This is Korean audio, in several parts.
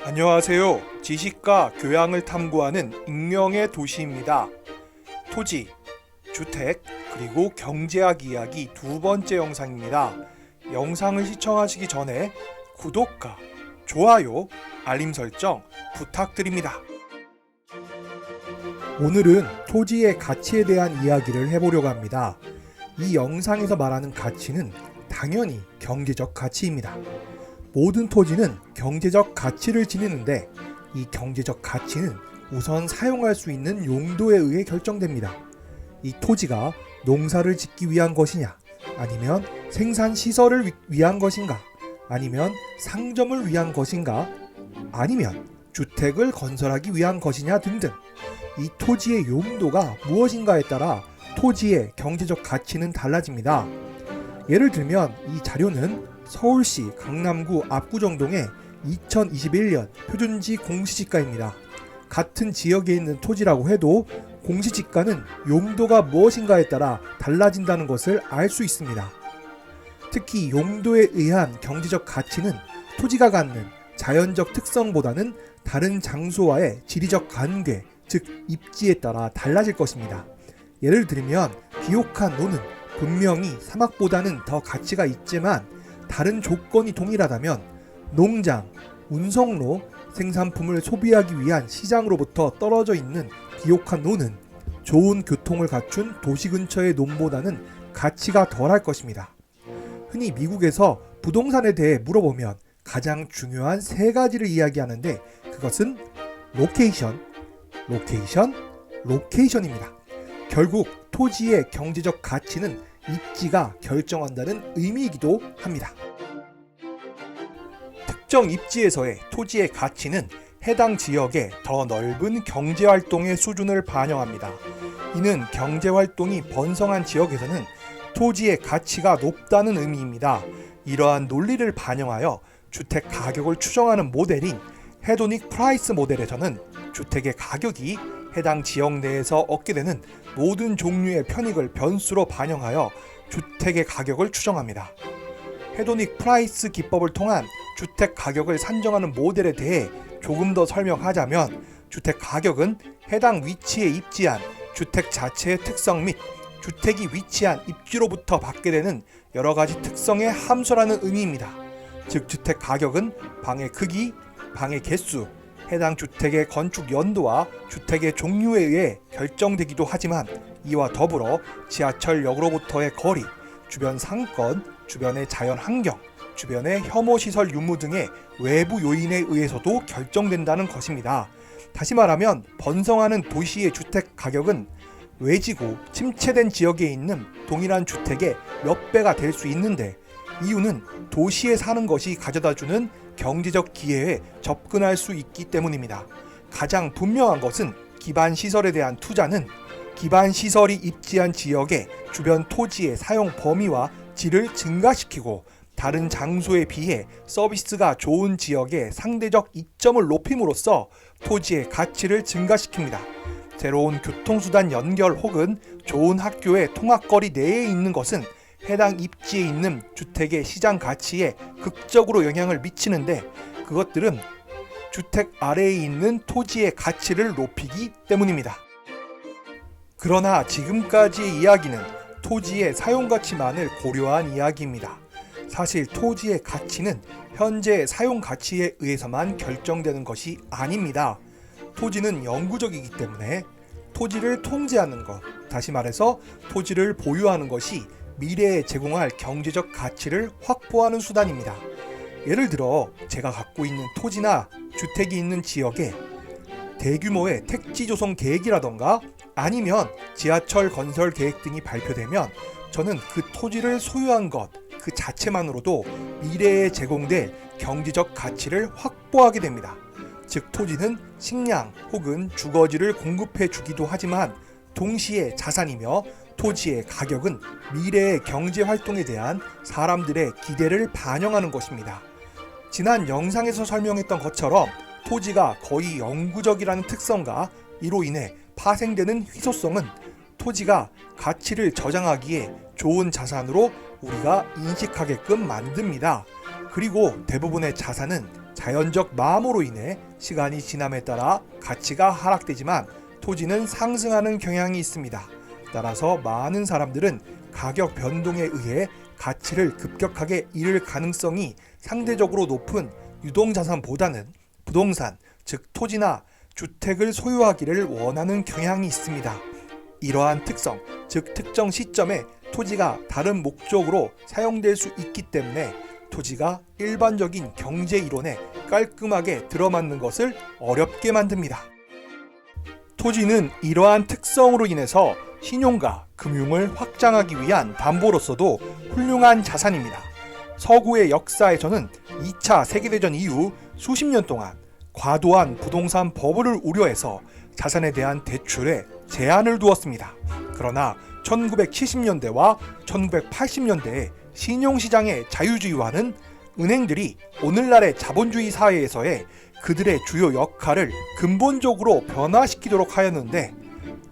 안녕하세요. 지식과 교양을 탐구하는 익명의 도시입니다. 토지, 주택, 그리고 경제학 이야기 두 번째 영상입니다. 영상을 시청하시기 전에 구독과 좋아요, 알림 설정 부탁드립니다. 오늘은 토지의 가치에 대한 이야기를 해보려고 합니다. 이 영상에서 말하는 가치는 당연히 경제적 가치입니다. 모든 토지는 경제적 가치를 지니는데 이 경제적 가치는 우선 사용할 수 있는 용도에 의해 결정됩니다. 이 토지가 농사를 짓기 위한 것이냐, 아니면 생산시설을 위한 것인가, 아니면 상점을 위한 것인가, 아니면 주택을 건설하기 위한 것이냐 등등 이 토지의 용도가 무엇인가에 따라 토지의 경제적 가치는 달라집니다. 예를 들면 이 자료는 서울시 강남구 압구정동의 2021년 표준지 공시지가입니다. 같은 지역에 있는 토지라고 해도 공시지가는 용도가 무엇인가에 따라 달라진다는 것을 알 수 있습니다. 특히 용도에 의한 경제적 가치는 토지가 갖는 자연적 특성보다는 다른 장소와의 지리적 관계, 즉 입지에 따라 달라질 것입니다. 예를 들면 비옥한 노는 분명히 사막보다는 더 가치가 있지만 다른 조건이 동일하다면 농장, 운송로, 생산품을 소비하기 위한 시장으로부터 떨어져 있는 비옥한 노는 좋은 교통을 갖춘 도시 근처의 논보다는 가치가 덜할 것입니다. 흔히 미국에서 부동산에 대해 물어보면 가장 중요한 세 가지를 이야기하는데 그것은 로케이션, 로케이션입니다. 결국 토지의 경제적 가치는 입지가 결정한다는 의미이기도 합니다. 특정 입지에서의 토지의 가치는 해당 지역의 더 넓은 경제활동의 수준을 반영합니다. 이는 경제활동이 번성한 지역에서는 토지의 가치가 높다는 의미입니다. 이러한 논리를 반영하여 주택 가격을 추정하는 모델인 헤도닉 프라이스 모델에서는 주택의 가격이 해당 지역 내에서 얻게 되는 모든 종류의 편익을 변수로 반영하여 주택의 가격을 추정합니다. 헤도닉 프라이스 기법을 통한 주택 가격을 산정하는 모델에 대해 조금 더 설명하자면 주택 가격은 해당 위치에 입지한 주택 자체의 특성 및 주택이 위치한 입지로부터 받게 되는 여러 가지 특성의 함수라는 의미입니다. 즉 주택 가격은 방의 크기, 방의 개수, 해당 주택의 건축 연도와 주택의 종류에 의해 결정되기도 하지만 이와 더불어 지하철역으로부터의 거리, 주변 상권, 주변의 자연 환경, 주변의 혐오시설 유무 등의 외부 요인에 의해서도 결정된다는 것입니다. 다시 말하면 번성하는 도시의 주택 가격은 외지고 침체된 지역에 있는 동일한 주택의 몇 배가 될 수 있는데 이유는 도시에 사는 것이 가져다주는 경제적 기회에 접근할 수 있기 때문입니다. 가장 분명한 것은 기반시설에 대한 투자는 기반시설이 입지한 지역의 주변 토지의 사용 범위와 질을 증가시키고 다른 장소에 비해 서비스가 좋은 지역의 상대적 이점을 높임으로써 토지의 가치를 증가시킵니다. 새로운 교통수단 연결 혹은 좋은 학교의 통학거리 내에 있는 것은 해당 입지에 있는 주택의 시장 가치에 극적으로 영향을 미치는데 그것들은 주택 아래에 있는 토지의 가치를 높이기 때문입니다. 그러나 지금까지의 이야기는 토지의 사용가치만을 고려한 이야기입니다. 사실 토지의 가치는 현재 사용 가치에 의해서만 결정되는 것이 아닙니다. 토지는 영구적이기 때문에 토지를 통제하는 것, 다시 말해서 토지를 보유하는 것이 미래에 제공할 경제적 가치를 확보하는 수단입니다. 예를 들어 제가 갖고 있는 토지나 주택이 있는 지역에 대규모의 택지 조성 계획이라던가 아니면 지하철 건설 계획 등이 발표되면 저는 그 토지를 소유한 것 그 자체만으로도 미래에 제공될 경제적 가치를 확보하게 됩니다. 즉 토지는 식량 혹은 주거지를 공급해 주기도 하지만 동시에 자산이며 토지의 가격은 미래의 경제 활동에 대한 사람들의 기대를 반영하는 것입니다. 지난 영상에서 설명했던 것처럼 토지가 거의 영구적이라는 특성과 이로 인해 파생되는 희소성은 토지가 가치를 저장하기에 좋은 자산으로 우리가 인식하게끔 만듭니다. 그리고 대부분의 자산은 자연적 마모로 인해 시간이 지남에 따라 가치가 하락되지만 토지는 상승하는 경향이 있습니다. 따라서 많은 사람들은 가격 변동에 의해 가치를 급격하게 잃을 가능성이 상대적으로 높은 유동자산보다는 부동산, 즉 토지나 주택을 소유하기를 원하는 경향이 있습니다. 이러한 특성, 즉 특정 시점에 토지가 다른 목적으로 사용될 수 있기 때문에 토지가 일반적인 경제 이론에 깔끔하게 들어맞는 것을 어렵게 만듭니다. 토지는 이러한 특성으로 인해서 신용과 금융을 확장하기 위한 담보로서도 훌륭한 자산입니다. 서구의 역사에서는 2차 세계대전 이후 수십 년 동안 과도한 부동산 버블을 우려해서 자산에 대한 대출에 제한을 두었습니다. 그러나 1970년대와 1980년대에 신용시장의 자유주의화는 은행들이 오늘날의 자본주의 사회에서의 그들의 주요 역할을 근본적으로 변화시키도록 하였는데,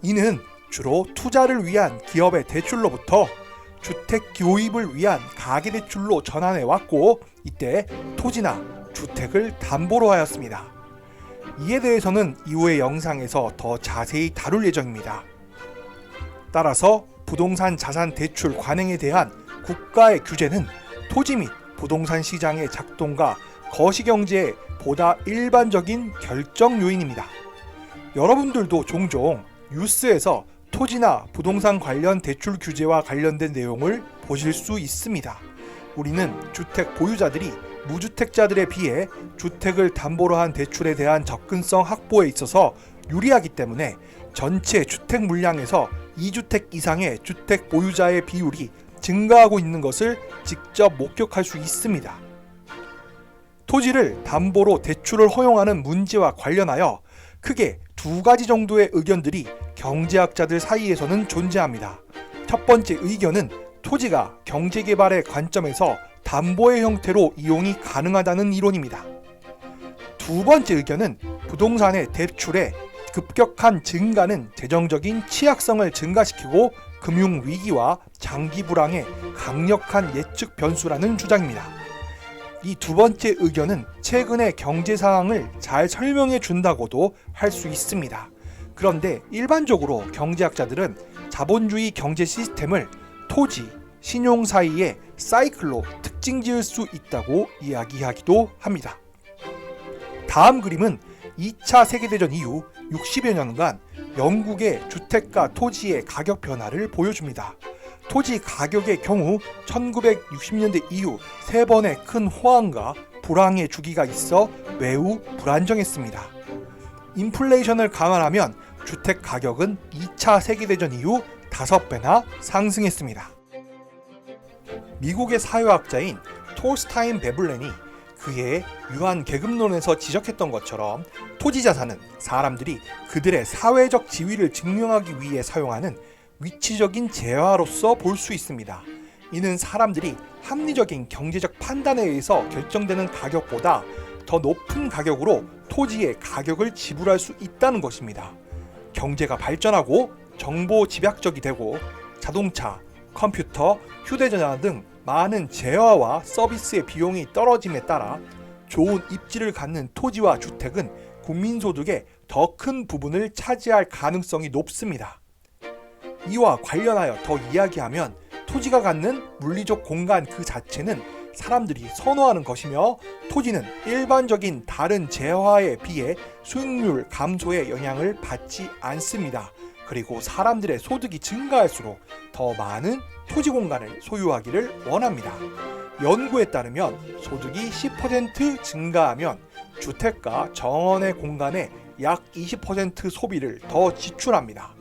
이는 주로 투자를 위한 기업의 대출로부터 주택 교입을 위한 가계대출로 전환해 왔고, 이때 토지나 주택을 담보로 하였습니다. 이에 대해서는 이후의 영상에서 더 자세히 다룰 예정입니다. 따라서 부동산 자산 대출 관행에 대한 국가의 규제는 토지 및 부동산 시장의 작동과 거시경제의 보다 일반적인 결정 요인입니다. 여러분들도 종종 뉴스에서 토지나 부동산 관련 대출 규제와 관련된 내용을 보실 수 있습니다. 우리는 주택 보유자들이 무주택자들에 비해 주택을 담보로 한 대출에 대한 접근성 확보에 있어서 유리하기 때문에 전체 주택 물량에서 2주택 이상의 주택 보유자의 비율이 증가하고 있는 것을 직접 목격할 수 있습니다. 토지를 담보로 대출을 허용하는 문제와 관련하여 크게 두 가지 정도의 의견들이 경제학자들 사이에서는 존재합니다. 첫 번째 의견은 토지가 경제개발의 관점에서 담보의 형태로 이용이 가능하다는 이론입니다. 두 번째 의견은 부동산의 대출의 급격한 증가는 재정적인 취약성을 증가시키고 금융위기와 장기 불황의 강력한 예측 변수라는 주장입니다. 이 두 번째 의견은 최근의 경제 상황을 잘 설명해 준다고도 할 수 있습니다. 그런데 일반적으로 경제학자들은 자본주의 경제 시스템을 토지, 신용 사이의 사이클로 특징 지을 수 있다고 이야기하기도 합니다. 다음 그림은 2차 세계대전 이후 60여 년간 영국의 주택과 토지의 가격 변화를 보여줍니다. 토지 가격의 경우 1960년대 이후 3번의 큰 호황과 불황의 주기가 있어 매우 불안정했습니다. 인플레이션을 감안하면 주택 가격은 2차 세계대전 이후 5배나 상승했습니다. 미국의 사회학자인 톨스타인 베블렌이 그의 유한 계급론에서 지적했던 것처럼 토지 자산은 사람들이 그들의 사회적 지위를 증명하기 위해 사용하는 위치적인 재화로서 볼 수 있습니다. 이는 사람들이 합리적인 경제적 판단에 의해서 결정되는 가격보다 더 높은 가격으로 토지의 가격을 지불할 수 있다는 것입니다. 경제가 발전하고 정보 집약적이 되고 자동차, 컴퓨터, 휴대전화 등 많은 재화와 서비스의 비용이 떨어짐에 따라 좋은 입지를 갖는 토지와 주택은 국민소득의 더 큰 부분을 차지할 가능성이 높습니다. 이와 관련하여 더 이야기하면 토지가 갖는 물리적 공간 그 자체는 사람들이 선호하는 것이며, 토지는 일반적인 다른 재화에 비해 수익률 감소의 영향을 받지 않습니다. 그리고 사람들의 소득이 증가할수록 더 많은 토지 공간을 소유하기를 원합니다. 연구에 따르면 소득이 10% 증가하면 주택과 정원의 공간에 약 20% 소비를 더 지출합니다.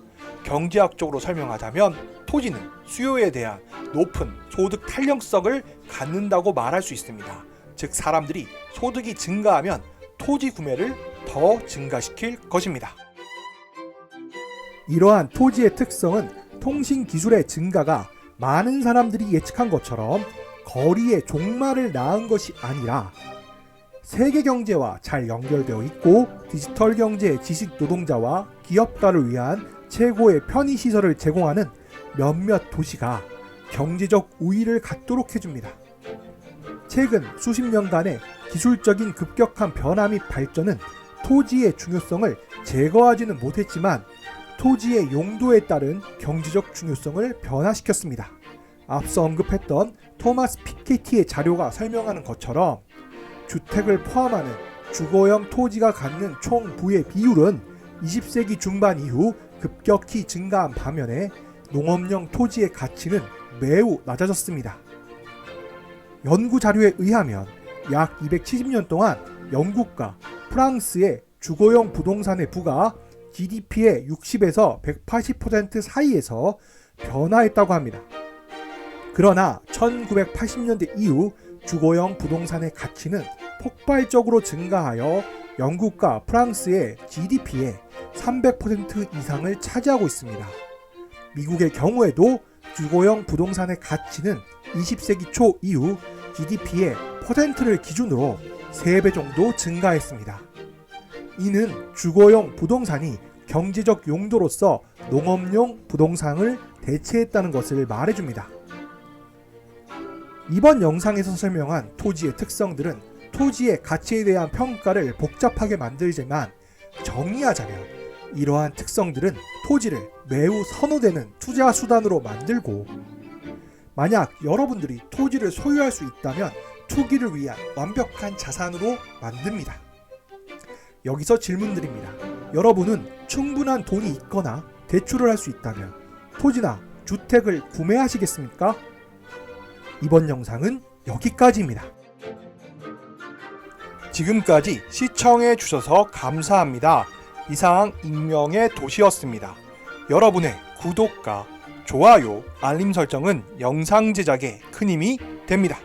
경제학적으로 설명하자면 토지는 수요에 대한 높은 소득 탄력성을 갖는다고 말할 수 있습니다. 즉 사람들이 소득이 증가하면 토지 구매를 더 증가시킬 것입니다. 이러한 토지의 특성은 통신 기술의 증가가 많은 사람들이 예측한 것처럼 거리의 종말을 낳은 것이 아니라 세계 경제와 잘 연결되어 있고 디지털 경제의 지식 노동자와 기업가를 위한 최고의 편의시설을 제공하는 몇몇 도시가 경제적 우위를 갖도록 해줍니다. 최근 수십 년간의 기술적인 급격한 변화 및 발전은 토지의 중요성을 제거하지는 못했지만 토지의 용도에 따른 경제적 중요성을 변화시켰습니다. 앞서 언급했던 토마스 피케티의 자료가 설명하는 것처럼 주택을 포함하는 주거용 토지가 갖는 총 부의 비율은 20세기 중반 이후 급격히 증가한 반면에 농업용 토지의 가치는 매우 낮아졌습니다. 연구 자료에 의하면 약 270년 동안 영국과 프랑스의 주거용 부동산의 부가 GDP의 60에서 180% 사이에서 변화했다고 합니다. 그러나 1980년대 이후 주거용 부동산의 가치는 폭발적으로 증가하여 영국과 프랑스의 GDP의 300% 이상을 차지하고 있습니다. 미국의 경우에도 주거용 부동산의 가치는 20세기 초 이후 GDP의 퍼센트를 기준으로 3배 정도 증가했습니다. 이는 주거용 부동산이 경제적 용도로서 농업용 부동산을 대체했다는 것을 말해줍니다. 이번 영상에서 설명한 토지의 특성들은 토지의 가치에 대한 평가를 복잡하게 만들지만 정리하자면 이러한 특성들은 토지를 매우 선호되는 투자 수단으로 만들고 만약 여러분들이 토지를 소유할 수 있다면 투기를 위한 완벽한 자산으로 만듭니다. 여기서 질문드립니다. 여러분은 충분한 돈이 있거나 대출을 할 수 있다면 토지나 주택을 구매하시겠습니까? 이번 영상은 여기까지입니다. 지금까지 시청해 주셔서 감사합니다. 이상 익명의 도시였습니다. 여러분의 구독과 좋아요, 알림 설정은 영상 제작에 큰 힘이 됩니다.